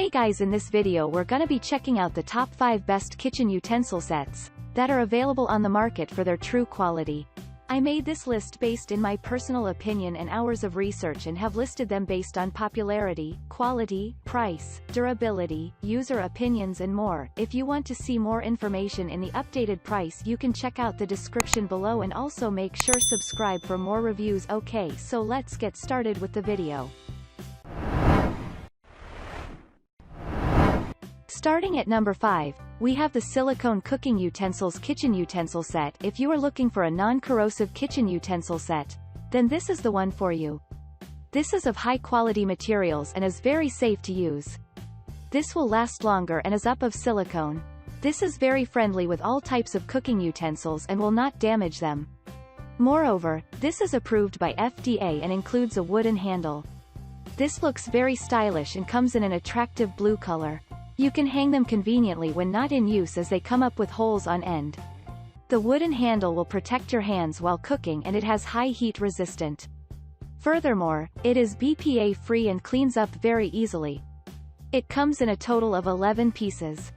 Hey guys, in this video we're gonna be checking out the top 5 best kitchen utensil sets that are available on the market for their true quality. I made this list based in my personal opinion and hours of research and have listed them based on popularity, quality, price, durability, user opinions and more. If you want to see more information in the updated price, you can check out the description below and also make sure subscribe for more reviews. Okay, so let's get started with the video. Starting at number 5, we have the Silicone Cooking Utensils Kitchen Utensil Set. If you are looking for a non-corrosive kitchen utensil set, then this is the one for you. This is of high-quality materials and is very safe to use. This will last longer and is of silicone. This is very friendly with all types of cooking utensils and will not damage them. Moreover, this is approved by FDA and includes a wooden handle. This looks very stylish and comes in an attractive blue color. You can hang them conveniently when not in use as they come up with holes on end. The wooden handle will protect your hands while cooking and it has high heat resistant. Furthermore, it is BPA free and cleans up very easily. It comes in a total of 11 pieces.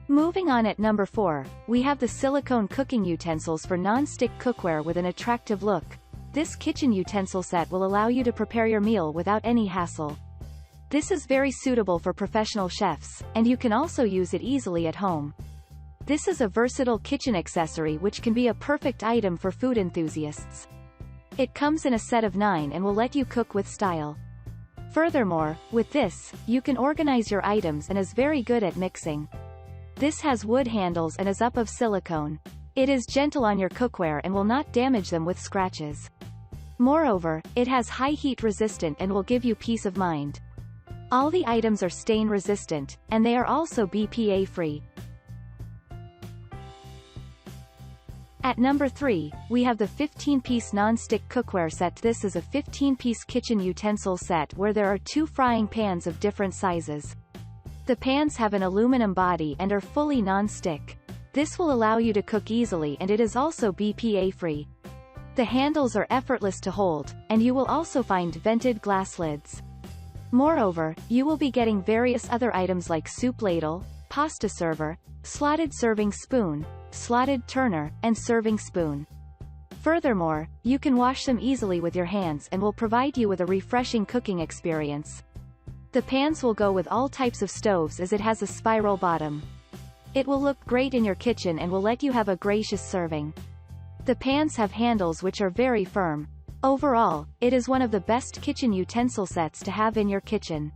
Moving on at number 4, we have the Silicone Cooking Utensils for Non-Stick Cookware with an attractive look. This kitchen utensil set will allow you to prepare your meal without any hassle. This is very suitable for professional chefs, and you can also use it easily at home. This is a versatile kitchen accessory which can be a perfect item for food enthusiasts. It comes in a set of 9 and will let you cook with style. Furthermore, with this, you can organize your items and is very good at mixing. This has wood handles and is of silicone. It is gentle on your cookware and will not damage them with scratches. Moreover, it has high heat resistant and will give you peace of mind. All the items are stain resistant, and they are also BPA free. At number 3, we have the 15-piece non-stick cookware set. This is a 15-piece kitchen utensil set where there are 2 frying pans of different sizes. The pans have an aluminum body and are fully non-stick. This will allow you to cook easily and it is also BPA free. The handles are effortless to hold, and you will also find vented glass lids. Moreover, you will be getting various other items like soup ladle, pasta server, slotted serving spoon, slotted turner, and serving spoon. Furthermore, you can wash them easily with your hands and will provide you with a refreshing cooking experience. The pans will go with all types of stoves as it has a spiral bottom. It will look great in your kitchen and will let you have a gracious serving. The pans have handles which are very firm. Overall, it is one of the best kitchen utensil sets to have in your kitchen.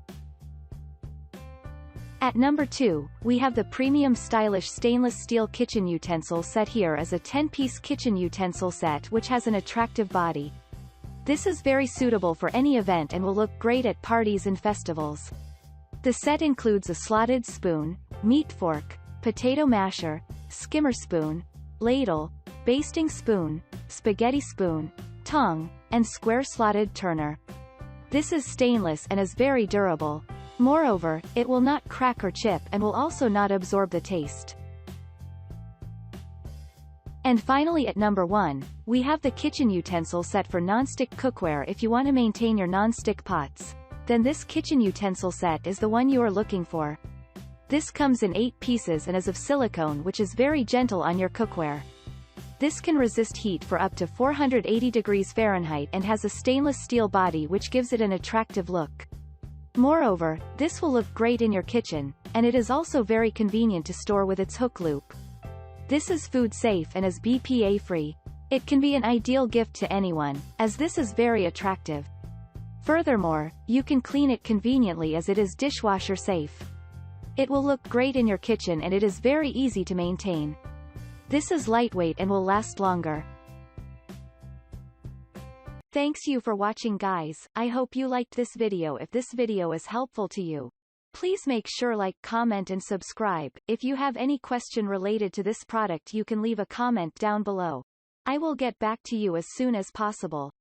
At number 2, we have the premium stylish stainless steel kitchen utensil set. Here is a 10-piece kitchen utensil set which has an attractive body. This is very suitable for any event and will look great at parties and festivals. The set includes a slotted spoon, meat fork, potato masher, skimmer spoon, ladle, basting spoon, spaghetti spoon, tongue, and square slotted turner. This is stainless and is very durable. Moreover, it will not crack or chip and will also not absorb the taste. And finally at number 1, we have the kitchen utensil set for non-stick cookware. If you want to maintain your non-stick pots, then this kitchen utensil set is the one you are looking for. This comes in 8 pieces and is of silicone which is very gentle on your cookware. This can resist heat for up to 480 degrees Fahrenheit and has a stainless steel body which gives it an attractive look. Moreover, this will look great in your kitchen, and it is also very convenient to store with its hook loop. This is food safe and is BPA free. It can be an ideal gift to anyone, as this is very attractive. Furthermore, you can clean it conveniently as it is dishwasher safe. It will look great in your kitchen and it is very easy to maintain. This is lightweight and will last longer. Thanks you for watching guys. I hope you liked this video. If this video is helpful to you, please make sure like, comment and subscribe. If you have any question related to this product you can leave a comment down below. I will get back to you as soon as possible.